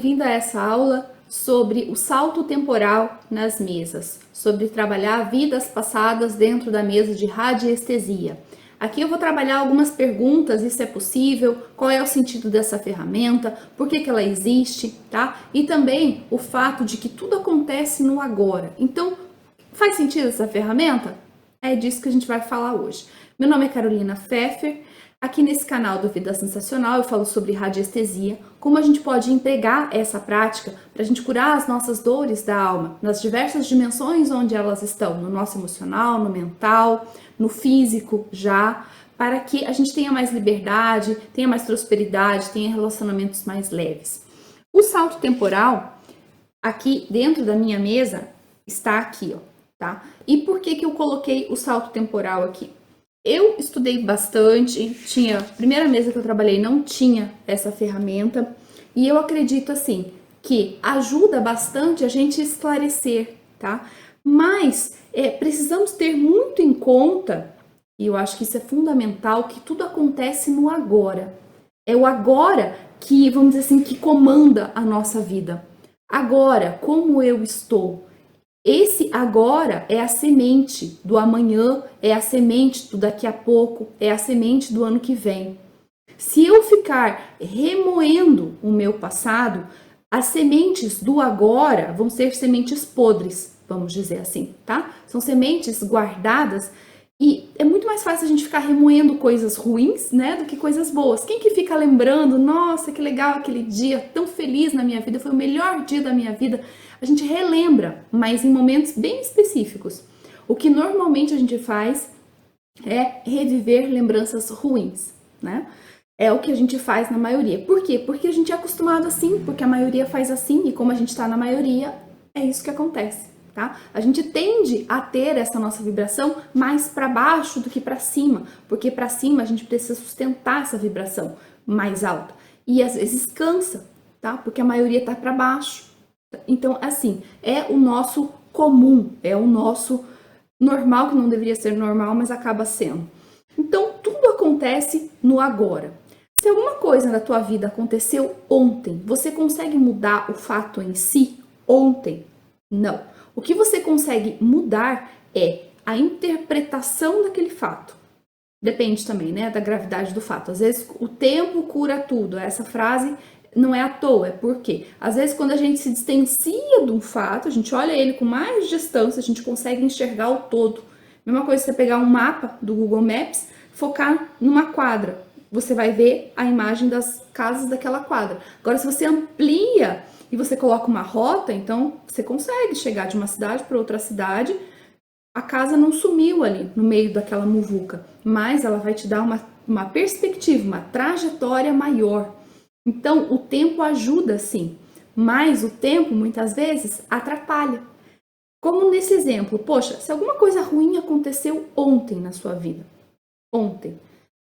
Bem-vindo a essa aula sobre o salto temporal nas mesas, sobre trabalhar vidas passadas dentro da mesa de radiestesia. Aqui eu vou trabalhar algumas perguntas, isso é possível, qual é o sentido dessa ferramenta, por que ela existe, tá? E também o fato de que tudo acontece no agora. Então, faz sentido essa ferramenta? É disso que a gente vai falar hoje. Meu nome é Carolina Pfeffer. Aqui nesse canal do Vida Sensacional eu falo sobre radiestesia, como a gente pode empregar essa prática para a gente curar as nossas dores da alma, nas diversas dimensões onde elas estão, no nosso emocional, no mental, no físico já, para que a gente tenha mais liberdade, tenha mais prosperidade, tenha relacionamentos mais leves. O salto temporal, aqui dentro da minha mesa, está aqui, ó, tá? E por que eu coloquei o salto temporal aqui? Eu estudei bastante, a primeira mesa que eu trabalhei não tinha essa ferramenta, e eu acredito assim, que ajuda bastante a gente esclarecer, tá? Mas precisamos ter muito em conta, e eu acho que isso é fundamental, que tudo acontece no agora. É o agora que, vamos dizer assim, que comanda a nossa vida. Agora, como eu estou? Esse agora é a semente do amanhã, é a semente do daqui a pouco, é a semente do ano que vem. Se eu ficar remoendo o meu passado, as sementes do agora vão ser sementes podres, vamos dizer assim, tá? São sementes guardadas e é muito mais fácil a gente ficar remoendo coisas ruins, né, do que coisas boas. Quem que fica lembrando, nossa, que legal aquele dia, tão feliz na minha vida, foi o melhor dia da minha vida. A gente relembra, mas em momentos bem específicos. O que normalmente a gente faz é reviver lembranças ruins, né? É o que a gente faz na maioria. Por quê? Porque a gente é acostumado assim, porque a maioria faz assim, e como a gente está na maioria, é isso que acontece, tá? A gente tende a ter essa nossa vibração mais para baixo do que para cima, porque para cima a gente precisa sustentar essa vibração mais alta. E às vezes cansa, tá? Porque a maioria tá para baixo. Então, assim, é o nosso comum, é o nosso normal, que não deveria ser normal, mas acaba sendo. Então, tudo acontece no agora. Se alguma coisa na tua vida aconteceu ontem, você consegue mudar o fato em si ontem? Não. O que você consegue mudar é a interpretação daquele fato. Depende também, né, da gravidade do fato. Às vezes, o tempo cura tudo. Essa frase não é à toa, é porque às vezes quando a gente se distancia de um fato, a gente olha ele com mais distância, a gente consegue enxergar o todo. Mesma coisa você pegar um mapa do Google Maps, focar numa quadra, você vai ver a imagem das casas daquela quadra. Agora, se você amplia e você coloca uma rota, então você consegue chegar de uma cidade para outra cidade. A casa não sumiu ali no meio daquela muvuca, mas ela vai te dar uma perspectiva, uma trajetória maior. Então, o tempo ajuda sim, mas o tempo muitas vezes atrapalha. Como nesse exemplo, poxa, se alguma coisa ruim aconteceu ontem na sua vida, ontem,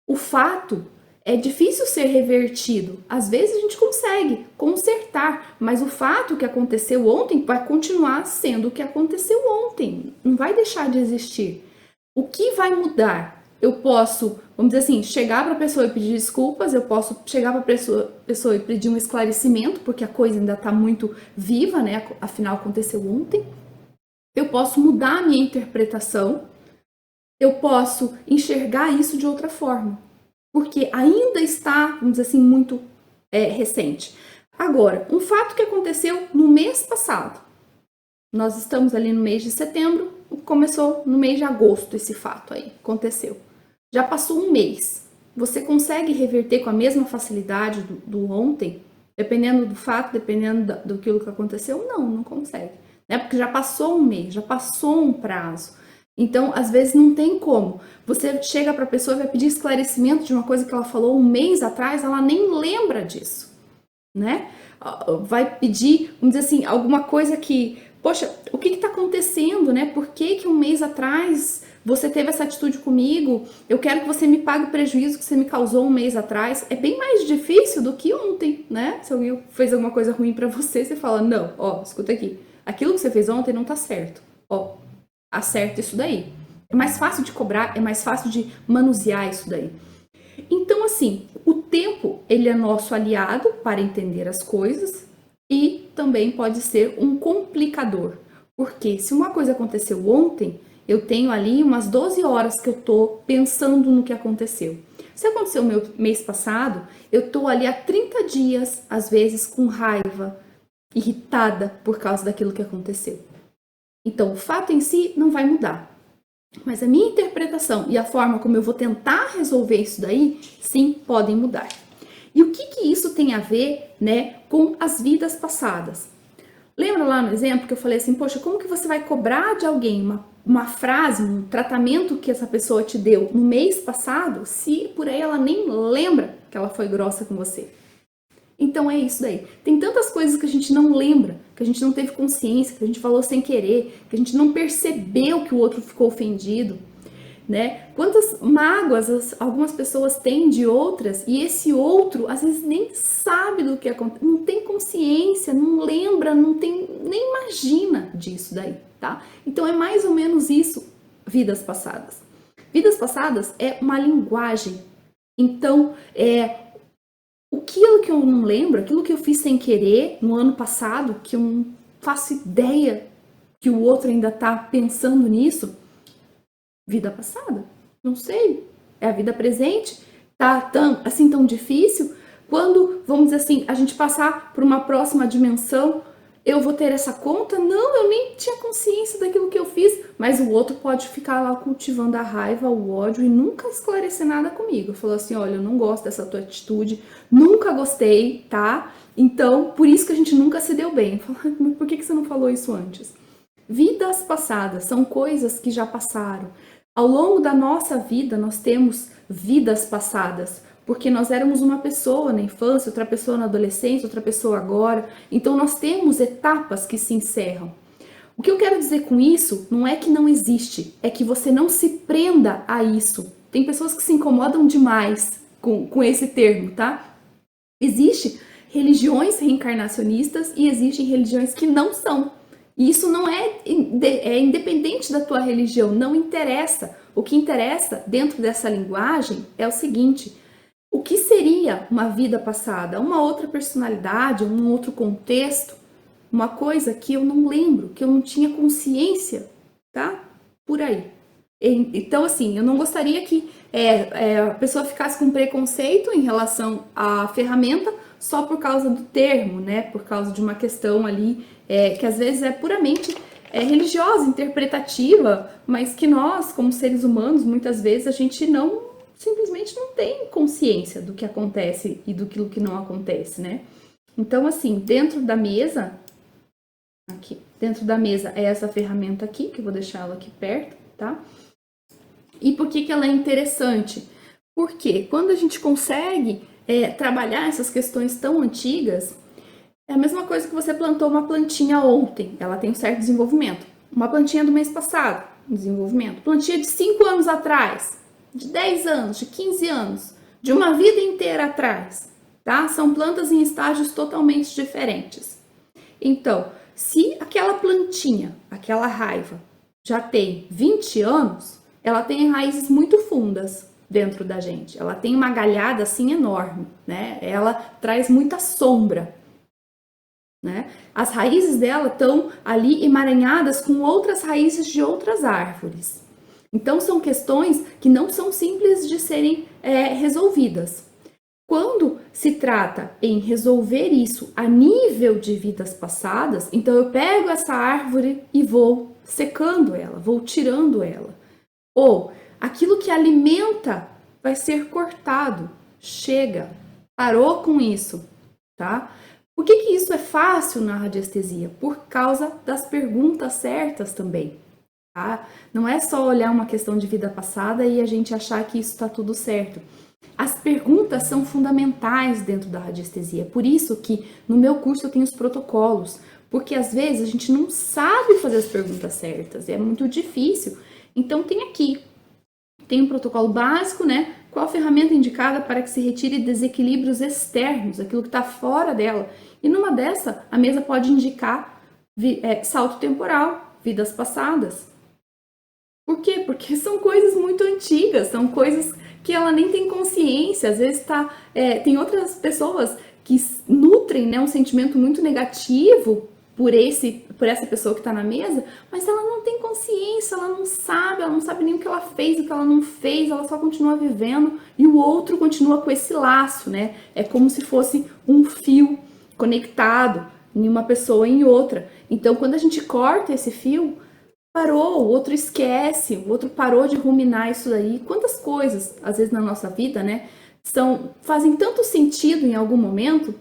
o fato é difícil ser revertido. Às vezes a gente consegue consertar, mas o fato que aconteceu ontem vai continuar sendo o que aconteceu ontem, não vai deixar de existir. O que vai mudar? Eu posso, vamos dizer assim, chegar para a pessoa e pedir desculpas, eu posso chegar para a pessoa e pedir um esclarecimento, porque a coisa ainda está muito viva, né? Afinal, aconteceu ontem. Eu posso mudar a minha interpretação, eu posso enxergar isso de outra forma, porque ainda está, vamos dizer assim, muito recente. Agora, um fato que aconteceu no mês passado, nós estamos ali no mês de setembro, começou no mês de agosto esse fato aí, aconteceu. Já passou um mês. Você consegue reverter com a mesma facilidade do ontem? Dependendo do fato, dependendo do que aconteceu? Não consegue. Né? Porque já passou um mês, já passou um prazo. Então, às vezes não tem como. Você chega para a pessoa e vai pedir esclarecimento de uma coisa que ela falou um mês atrás, ela nem lembra disso, né? Vai pedir, vamos dizer assim, alguma coisa que, poxa, o que está acontecendo, né? Por que um mês atrás você teve essa atitude comigo? Eu quero que você me pague o prejuízo que você me causou um mês atrás. É bem mais difícil do que ontem, né? Se alguém fez alguma coisa ruim para você, você fala, não, ó, escuta aqui, aquilo que você fez ontem não tá certo, ó, acerta isso daí. É mais fácil de cobrar, é mais fácil de manusear isso daí. Então, assim, o tempo, ele é nosso aliado para entender as coisas, também pode ser um complicador. Porque se uma coisa aconteceu ontem, eu tenho ali umas 12 horas que eu tô pensando no que aconteceu. Se aconteceu meu mês passado, eu tô ali há 30 dias, às vezes, com raiva, irritada por causa daquilo que aconteceu. Então, o fato em si não vai mudar. Mas a minha interpretação e a forma como eu vou tentar resolver isso daí, sim, podem mudar. E o que isso tem a ver, né, com as vidas passadas? Lembra lá no exemplo que eu falei assim, poxa, como que você vai cobrar de alguém uma frase, um tratamento que essa pessoa te deu no mês passado, se por aí ela nem lembra que ela foi grossa com você? Então é isso daí. Tem tantas coisas que a gente não lembra, que a gente não teve consciência, que a gente falou sem querer, que a gente não percebeu que o outro ficou ofendido, né? Quantas mágoas algumas pessoas têm de outras e esse outro às vezes nem sabe do que aconteceu, não tem consciência, não lembra, não tem, nem imagina disso daí, tá? Então é mais ou menos isso, vidas passadas. Vidas passadas é uma linguagem. Então, aquilo que eu não lembro, aquilo que eu fiz sem querer no ano passado, que eu não faço ideia que o outro ainda tá pensando nisso, vida passada, não sei, é a vida presente, tá tão difícil, quando, vamos dizer assim, a gente passar por uma próxima dimensão, eu vou ter essa conta? Não, eu nem tinha consciência daquilo que eu fiz, mas o outro pode ficar lá cultivando a raiva, o ódio e nunca esclarecer nada comigo. Falou assim, olha, eu não gosto dessa tua atitude, nunca gostei, tá? Então, por isso que a gente nunca se deu bem. Falei, mas por que você não falou isso antes? Vidas passadas são coisas que já passaram. Ao longo da nossa vida, nós temos vidas passadas, porque nós éramos uma pessoa na infância, outra pessoa na adolescência, outra pessoa agora. Então, nós temos etapas que se encerram. O que eu quero dizer com isso não é que não existe, é que você não se prenda a isso. Tem pessoas que se incomodam demais com esse termo, tá? Existem religiões reencarnacionistas e existem religiões que não são. E isso não é independente da tua religião, não interessa. O que interessa dentro dessa linguagem é o seguinte: o que seria uma vida passada? Uma outra personalidade, um outro contexto, uma coisa que eu não lembro, que eu não tinha consciência, tá? Por aí. Então, assim, eu não gostaria que a pessoa ficasse com preconceito em relação à ferramenta só por causa do termo, né? Por causa de uma questão ali que às vezes é puramente religiosa, interpretativa, mas que nós, como seres humanos, muitas vezes a gente simplesmente não tem consciência do que acontece e do que não acontece, né? Então, assim, dentro da mesa é essa ferramenta aqui, que eu vou deixar ela aqui perto, tá? E por que ela é interessante? Porque quando a gente consegue trabalhar essas questões tão antigas, é a mesma coisa que você plantou uma plantinha ontem, ela tem um certo desenvolvimento. Uma plantinha do mês passado, desenvolvimento. Plantinha de 5 anos atrás, de 10 anos, de 15 anos, de uma vida inteira atrás, tá? São plantas em estágios totalmente diferentes. Então, se aquela plantinha, aquela raiva, já tem 20 anos, ela tem raízes muito fundas dentro da gente. Ela tem uma galhada assim enorme, né? Ela traz muita sombra, né? As raízes dela estão ali emaranhadas com outras raízes de outras árvores. Então, são questões que não são simples de serem resolvidas. Quando se trata em resolver isso a nível de vidas passadas, então eu pego essa árvore e vou secando ela, vou tirando ela. Ou aquilo que alimenta vai ser cortado. Chega, parou com isso, tá? Por que isso é fácil na radiestesia? Por causa das perguntas certas também, tá? Não é só olhar uma questão de vida passada e a gente achar que isso está tudo certo. As perguntas são fundamentais dentro da radiestesia. Por isso que no meu curso eu tenho os protocolos, porque às vezes a gente não sabe fazer as perguntas certas, é muito difícil. Então tem um protocolo básico, né? Qual a ferramenta indicada para que se retire desequilíbrios externos, aquilo que está fora dela. E numa dessa, a mesa pode indicar salto temporal, vidas passadas. Por quê? Porque são coisas muito antigas, são coisas que ela nem tem consciência. Às vezes tem outras pessoas que nutrem, né, um sentimento muito negativo por essa pessoa que está na mesa, mas ela não tem consciência, ela não sabe nem o que ela fez, o que ela não fez, ela só continua vivendo e o outro continua com esse laço, né? É como se fosse um fio conectado em uma pessoa e em outra. Então, quando a gente corta esse fio, parou, o outro esquece, o outro parou de ruminar isso daí. Quantas coisas, às vezes na nossa vida, né, fazem tanto sentido em algum momento.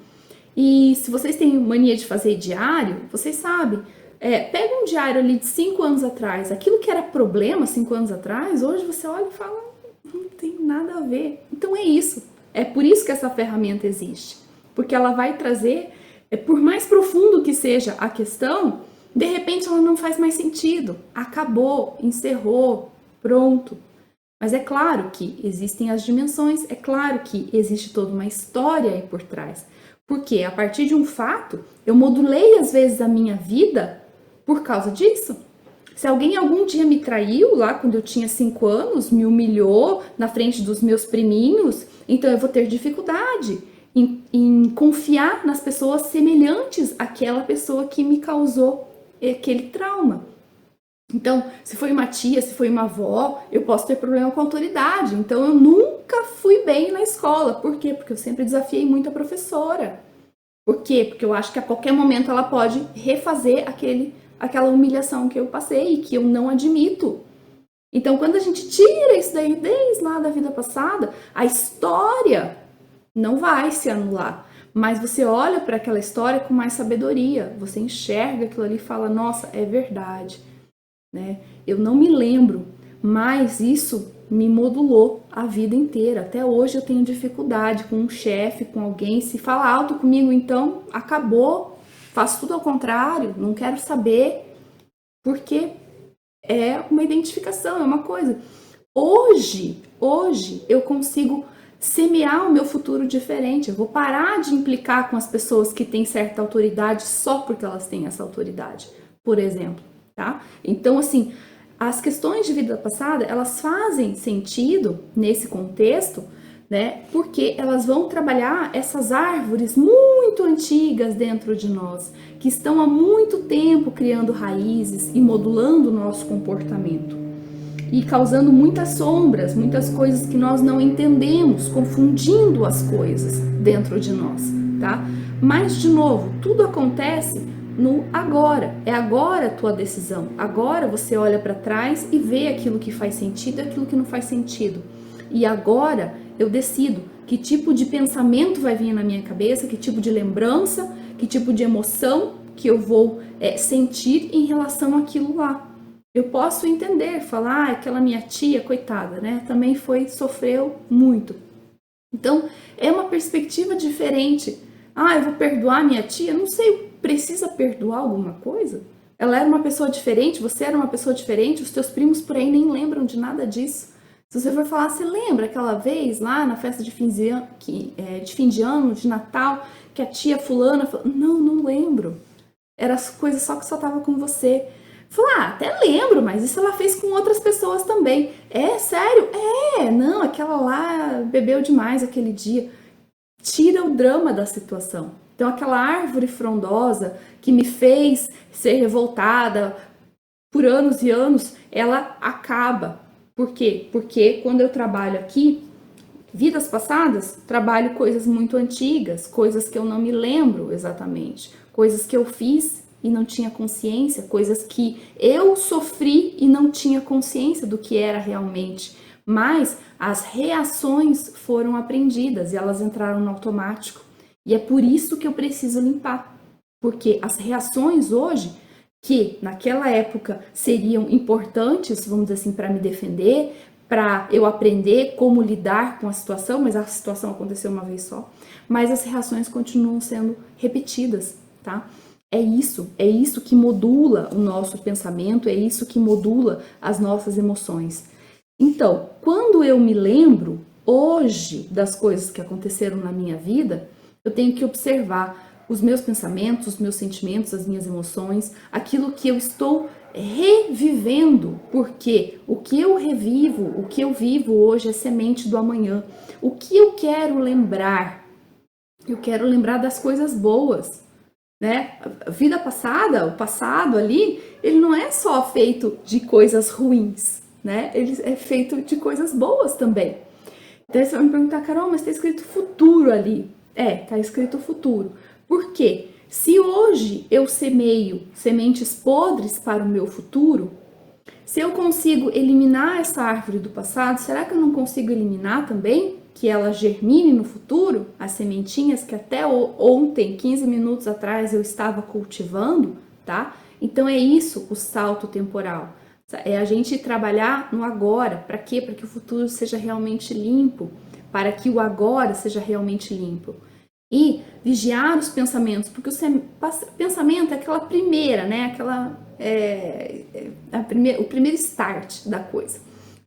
E se vocês têm mania de fazer diário, vocês sabem, pega um diário ali de 5 anos atrás, aquilo que era problema 5 anos atrás, hoje você olha e fala, não tem nada a ver. Então é isso, é por isso que essa ferramenta existe, porque ela vai trazer, por mais profundo que seja a questão, de repente ela não faz mais sentido, acabou, encerrou, pronto. Mas é claro que existem as dimensões, é claro que existe toda uma história aí por trás. Porque a partir de um fato, eu modulei às vezes a minha vida por causa disso. Se alguém algum dia me traiu lá quando eu tinha 5 anos, me humilhou na frente dos meus priminhos, então eu vou ter dificuldade em confiar nas pessoas semelhantes àquela pessoa que me causou aquele trauma. Então, se foi uma tia, se foi uma avó, eu posso ter problema com a autoridade. Então, eu nunca fui bem na escola. Por quê? Porque eu sempre desafiei muito a professora. Por quê? Porque eu acho que a qualquer momento ela pode refazer aquela humilhação que eu passei e que eu não admito. Então, quando a gente tira isso daí desde lá da vida passada, a história não vai se anular. Mas você olha para aquela história com mais sabedoria. Você enxerga aquilo ali e fala, nossa, é verdade. Né? Eu não me lembro, mas isso me modulou a vida inteira. Até hoje eu tenho dificuldade com um chefe, com alguém. Se fala alto comigo, então acabou, faço tudo ao contrário, não quero saber, porque é uma identificação, é uma coisa. Hoje eu consigo semear o meu futuro diferente. Eu vou parar de implicar com as pessoas que têm certa autoridade só porque elas têm essa autoridade, por exemplo. Tá? Então, assim, as questões de vida passada, elas fazem sentido nesse contexto, né? Porque elas vão trabalhar essas árvores muito antigas dentro de nós, que estão há muito tempo criando raízes e modulando o nosso comportamento. E causando muitas sombras, muitas coisas que nós não entendemos, confundindo as coisas dentro de nós, tá? Mas, de novo, tudo acontece no agora, é agora a tua decisão, agora você olha para trás e vê aquilo que faz sentido e aquilo que não faz sentido, e agora eu decido que tipo de pensamento vai vir na minha cabeça, que tipo de lembrança, que tipo de emoção que eu vou sentir em relação àquilo lá. Eu posso entender, falar, aquela minha tia, coitada, né, também sofreu muito. Então, é uma perspectiva diferente. Eu vou perdoar minha tia? Não sei, precisa perdoar alguma coisa? Ela era uma pessoa diferente, você era uma pessoa diferente, os teus primos por aí nem lembram de nada disso. Se você for falar, você lembra aquela vez lá na festa de fim de ano, de Natal, que a tia fulana falou, não lembro. Era as coisas só que só tava com você. Falei, até lembro, mas isso ela fez com outras pessoas também. É, sério? Não, aquela lá bebeu demais aquele dia. Tira o drama da situação. Então, aquela árvore frondosa que me fez ser revoltada por anos e anos, ela acaba. Por quê? Porque quando eu trabalho aqui, vidas passadas, trabalho coisas muito antigas, coisas que eu não me lembro exatamente, coisas que eu fiz e não tinha consciência, coisas que eu sofri e não tinha consciência do que era realmente. Mas as reações foram aprendidas e elas entraram no automático. E é por isso que eu preciso limpar. Porque as reações hoje, que naquela época seriam importantes, vamos dizer assim, para me defender, para eu aprender como lidar com a situação, mas a situação aconteceu uma vez só, mas as reações continuam sendo repetidas, tá? É isso que modula o nosso pensamento, é isso que modula as nossas emoções. Então, quando eu me lembro hoje das coisas que aconteceram na minha vida, eu tenho que observar os meus pensamentos, os meus sentimentos, as minhas emoções, aquilo que eu estou revivendo, porque o que eu revivo, o que eu vivo hoje é semente do amanhã. O que eu quero lembrar Eu quero lembrar das coisas boas, né? A vida passada, o passado ali, ele não é só feito de coisas ruins, né? Ele é feito de coisas boas também. Então você vai me perguntar, Carol, mas tá escrito futuro ali. Tá escrito futuro. Por quê? Se hoje eu semeio sementes podres para o meu futuro, se eu consigo eliminar essa árvore do passado, será que eu não consigo eliminar também que ela germine no futuro? As sementinhas que até ontem, 15 minutos atrás, eu estava cultivando, tá? Então é isso o salto temporal. É a gente trabalhar no agora. Para quê? Para que o futuro seja realmente limpo, para que o agora seja realmente limpo. E vigiar os pensamentos, porque o pensamento é aquela primeira, né? O primeiro start da coisa.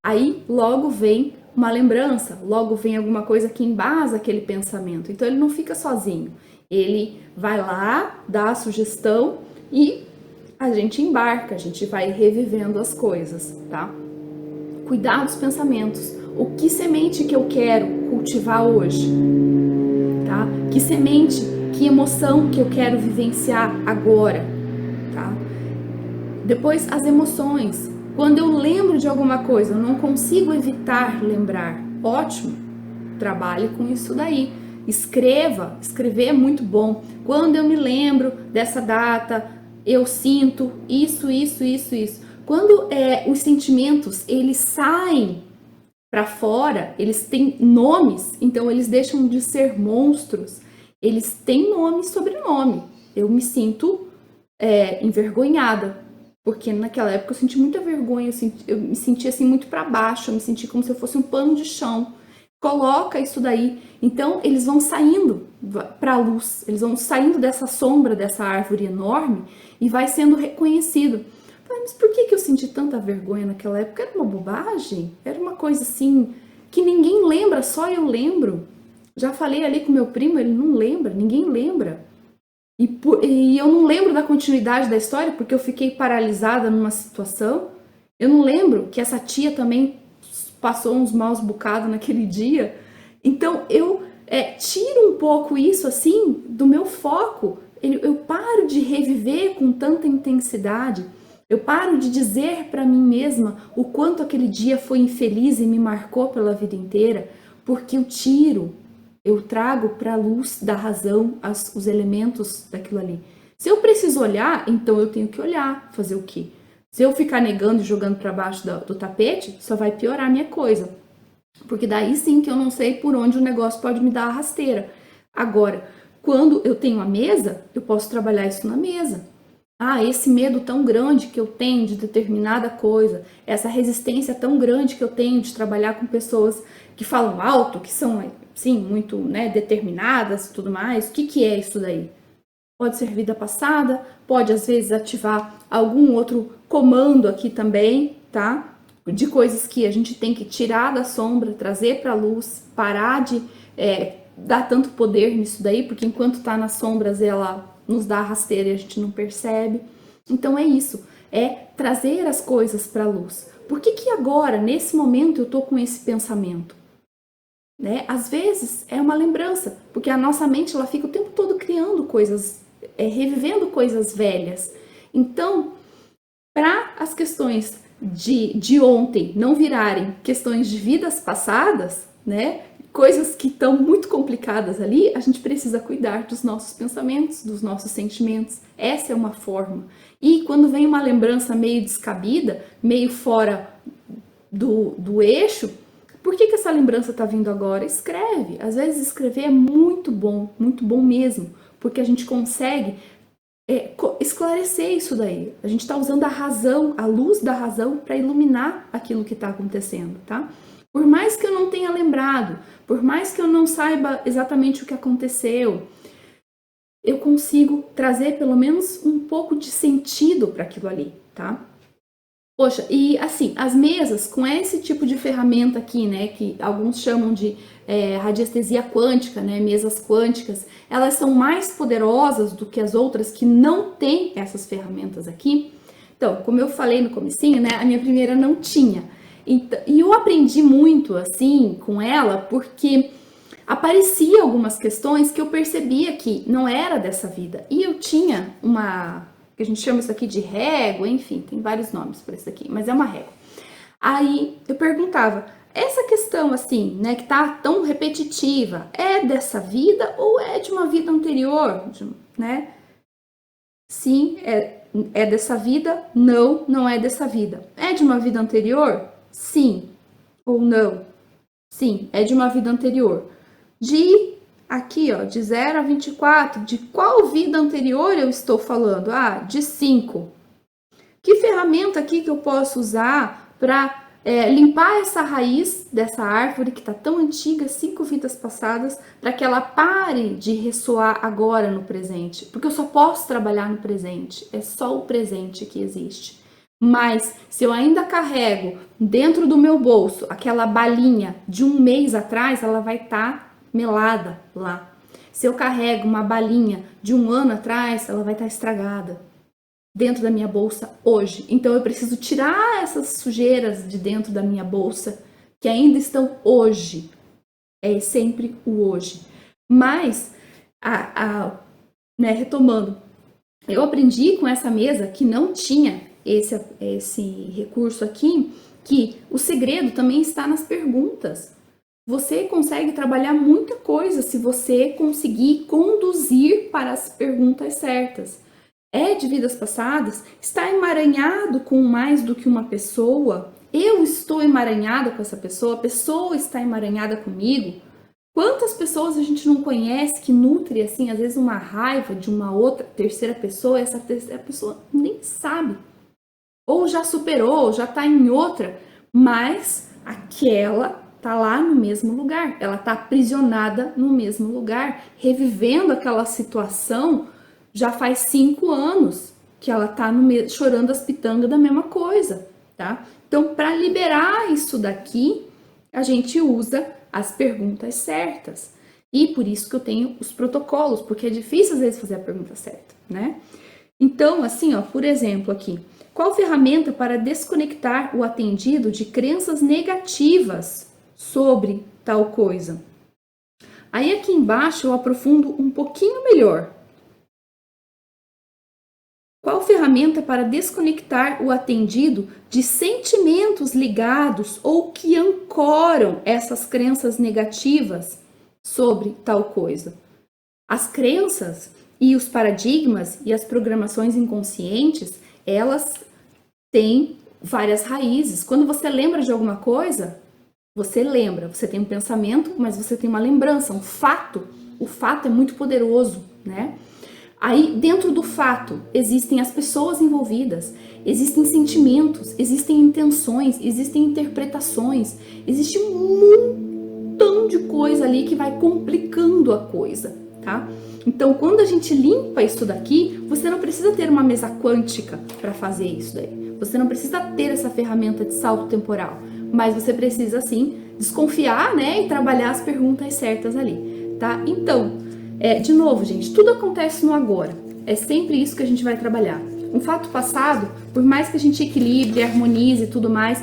Aí logo vem uma lembrança, logo vem alguma coisa que embasa aquele pensamento. Então ele não fica sozinho. Ele vai lá, dá a sugestão e a gente embarca, a gente vai revivendo as coisas, tá? Cuidar dos pensamentos. O que semente que eu quero cultivar hoje? Tá? Que semente, que emoção que eu quero vivenciar agora, tá? Depois as emoções. Quando eu lembro de alguma coisa, eu não consigo evitar lembrar. Ótimo, trabalhe com isso daí. Escreva, escrever é muito bom. Quando eu me lembro dessa data, eu sinto isso. Quando os sentimentos, eles saem para fora, eles têm nomes, então eles deixam de ser monstros, eles têm nome e sobrenome. Eu me sinto envergonhada, porque naquela época eu senti muita vergonha, eu me senti assim muito para baixo, eu me senti como se eu fosse um pano de chão. Coloca isso daí, então eles vão saindo para a luz, eles vão saindo dessa sombra, dessa árvore enorme e vai sendo reconhecido. Mas por que eu senti tanta vergonha naquela época? Era uma bobagem? Era uma coisa assim que ninguém lembra, só eu lembro. Já falei ali com meu primo, ele não lembra, ninguém lembra. E eu não lembro da continuidade da história porque eu fiquei paralisada numa situação. Eu não lembro que essa tia também passou uns maus bocados naquele dia. Então eu tiro um pouco isso assim do meu foco. Eu paro de reviver com tanta intensidade. Eu paro de dizer para mim mesma o quanto aquele dia foi infeliz e me marcou pela vida inteira, porque eu trago para a luz da razão os elementos daquilo ali. Se eu preciso olhar, então eu tenho que olhar, fazer o quê? Se eu ficar negando e jogando para baixo do tapete, só vai piorar a minha coisa. Porque daí sim que eu não sei por onde o negócio pode me dar a rasteira. Agora, quando eu tenho a mesa, eu posso trabalhar isso na mesa. Esse medo tão grande que eu tenho de determinada coisa, essa resistência tão grande que eu tenho de trabalhar com pessoas que falam alto, que são, sim, muito, né, determinadas e tudo mais. O que é isso daí? Pode ser vida passada, pode às vezes ativar algum outro comando aqui também, tá? De coisas que a gente tem que tirar da sombra, trazer para a luz, parar de dar tanto poder nisso daí, porque enquanto tá nas sombras ela nos dá rasteira e a gente não percebe. Então é isso, é trazer as coisas para a luz. Por que agora, nesse momento, eu tô com esse pensamento? Né? Às vezes é uma lembrança, porque a nossa mente ela fica o tempo todo criando coisas, revivendo coisas velhas. Então, para as questões de ontem não virarem questões de vidas passadas, né? Coisas que estão muito complicadas ali, a gente precisa cuidar dos nossos pensamentos, dos nossos sentimentos. Essa é uma forma. E quando vem uma lembrança meio descabida, meio fora do eixo, por que essa lembrança está vindo agora? Escreve. Às vezes escrever é muito bom mesmo, porque a gente consegue esclarecer isso daí. A gente está usando a razão, a luz da razão para iluminar aquilo que está acontecendo, tá? Por mais que eu não tenha lembrado, por mais que eu não saiba exatamente o que aconteceu, eu consigo trazer pelo menos um pouco de sentido para aquilo ali, tá? Poxa, e assim, as mesas com esse tipo de ferramenta aqui, né, que alguns chamam de radiestesia quântica, né, mesas quânticas, elas são mais poderosas do que as outras que não têm essas ferramentas aqui. Então, como eu falei no comecinho, né, a minha primeira não tinha. Então, e eu aprendi muito, assim, com ela, porque aparecia algumas questões que eu percebia que não era dessa vida. E eu tinha uma, que a gente chama isso aqui de régua, enfim, tem vários nomes para isso aqui, mas é uma régua. Aí eu perguntava, essa questão assim, né, que tá tão repetitiva, é dessa vida ou é de uma vida anterior, né? Sim, é dessa vida? Não, não é dessa vida. É de uma vida anterior? Sim ou não? Sim, é de uma vida anterior. De aqui, ó, de 0 a 24, de qual vida anterior eu estou falando? Ah, de 5. Que ferramenta aqui que eu posso usar para limpar essa raiz dessa árvore que está tão antiga, 5 vidas passadas, para que ela pare de ressoar agora no presente? Porque eu só posso trabalhar no presente, é só o presente que existe. Mas se eu ainda carrego dentro do meu bolso aquela balinha de um mês atrás, ela vai estar melada lá. Se eu carrego uma balinha de um ano atrás, ela vai estar estragada dentro da minha bolsa hoje. Então eu preciso tirar essas sujeiras de dentro da minha bolsa que ainda estão hoje. É sempre o hoje. Mas, retomando, eu aprendi com essa mesa que não tinha esse recurso aqui, que o segredo também está nas perguntas. Você consegue trabalhar muita coisa se você conseguir conduzir para as perguntas certas. É de vidas passadas? Está emaranhado com mais do que uma pessoa? Eu estou emaranhada com essa pessoa? A pessoa está emaranhada comigo? Quantas pessoas a gente não conhece que nutre, assim, às vezes uma raiva de uma outra terceira pessoa, e essa terceira pessoa nem sabe. Ou já superou, ou já está em outra, mas aquela está lá no mesmo lugar. Ela está aprisionada no mesmo lugar, revivendo aquela situação. Já faz 5 anos que ela tá chorando as pitangas da mesma coisa, tá? Então, para liberar isso daqui, a gente usa as perguntas certas. E por isso que eu tenho os protocolos, porque é difícil às vezes fazer a pergunta certa, né? Então, assim, ó, por exemplo, aqui, qual ferramenta para desconectar o atendido de crenças negativas sobre tal coisa? Aí aqui embaixo eu aprofundo um pouquinho melhor. Qual ferramenta para desconectar o atendido de sentimentos ligados ou que ancoram essas crenças negativas sobre tal coisa? As crenças e os paradigmas e as programações inconscientes, elas têm várias raízes. Quando você lembra de alguma coisa, você lembra, você tem um pensamento, mas você tem uma lembrança, um fato. O fato é muito poderoso, né? Aí, dentro do fato, existem as pessoas envolvidas, existem sentimentos, existem intenções, existem interpretações, existe um montão de coisa ali que vai complicando a coisa, tá? Então, quando a gente limpa isso daqui, você não precisa ter uma mesa quântica para fazer isso daí. Você não precisa ter essa ferramenta de salto temporal, mas você precisa, sim, desconfiar, né, e trabalhar as perguntas certas ali, tá? Então, de novo, gente, tudo acontece no agora. É sempre isso que a gente vai trabalhar. Um fato passado, por mais que a gente equilibre, harmonize e tudo mais,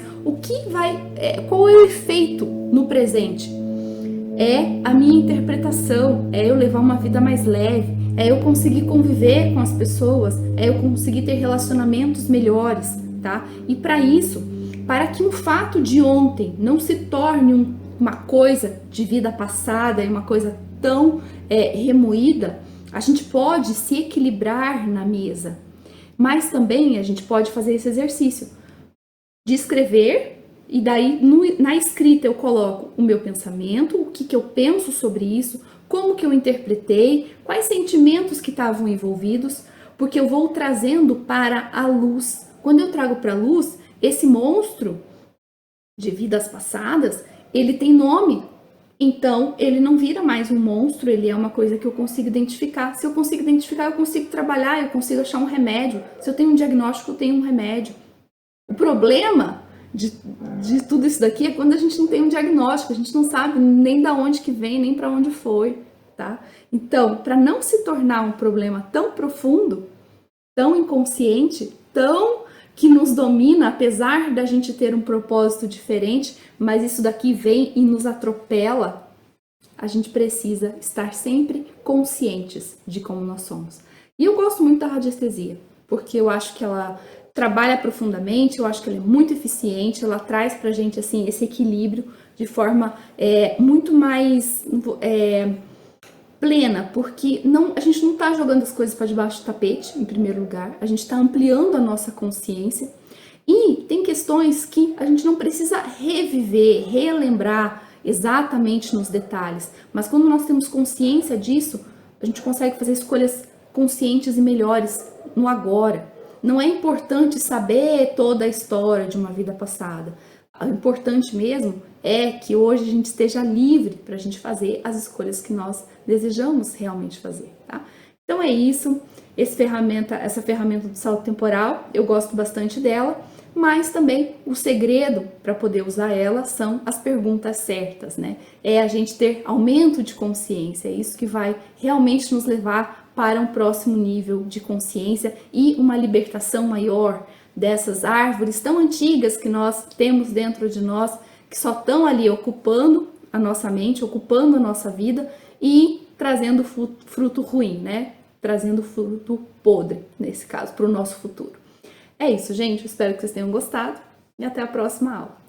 qual é o efeito no presente? É a minha interpretação, é eu levar uma vida mais leve, é eu conseguir conviver com as pessoas, é eu conseguir ter relacionamentos melhores, tá? E para isso, para que um fato de ontem não se torne uma coisa de vida passada e uma coisa tão remoída, a gente pode se equilibrar na mesa, mas também a gente pode fazer esse exercício de escrever, e daí na escrita eu coloco o meu pensamento, o que eu penso sobre isso, como que eu interpretei, quais sentimentos que estavam envolvidos, porque eu vou trazendo para a luz. Quando eu trago para a luz, esse monstro de vidas passadas, ele tem nome. Então, ele não vira mais um monstro, ele é uma coisa que eu consigo identificar. Se eu consigo identificar, eu consigo trabalhar, eu consigo achar um remédio. Se eu tenho um diagnóstico, eu tenho um remédio. O problema de tudo isso daqui é quando a gente não tem um diagnóstico, a gente não sabe nem da onde que vem, nem para onde foi, tá? Então, para não se tornar um problema tão profundo, tão inconsciente, tão que nos domina, apesar da gente ter um propósito diferente, mas isso daqui vem e nos atropela, A gente precisa estar sempre conscientes de como nós somos. E eu gosto muito da radiestesia, porque eu acho que ela trabalha profundamente, eu acho que ela é muito eficiente, ela traz pra gente assim esse equilíbrio de forma muito mais plena, porque a gente não está jogando as coisas para debaixo do tapete, em primeiro lugar, a gente está ampliando a nossa consciência e tem questões que a gente não precisa reviver, relembrar exatamente nos detalhes, mas quando nós temos consciência disso, a gente consegue fazer escolhas conscientes e melhores no agora. Não é importante saber toda a história de uma vida passada. O importante mesmo é que hoje a gente esteja livre para a gente fazer as escolhas que nós desejamos realmente fazer, tá? Então é isso, essa ferramenta do salto temporal, eu gosto bastante dela, mas também o segredo para poder usar ela são as perguntas certas, né? É a gente ter aumento de consciência, é isso que vai realmente nos levar para um próximo nível de consciência e uma libertação maior dessas árvores tão antigas que nós temos dentro de nós, que só estão ali ocupando a nossa mente, ocupando a nossa vida e trazendo fruto ruim, né? Trazendo fruto podre, nesse caso, para o nosso futuro. É isso, gente. Eu espero que vocês tenham gostado e até a próxima aula.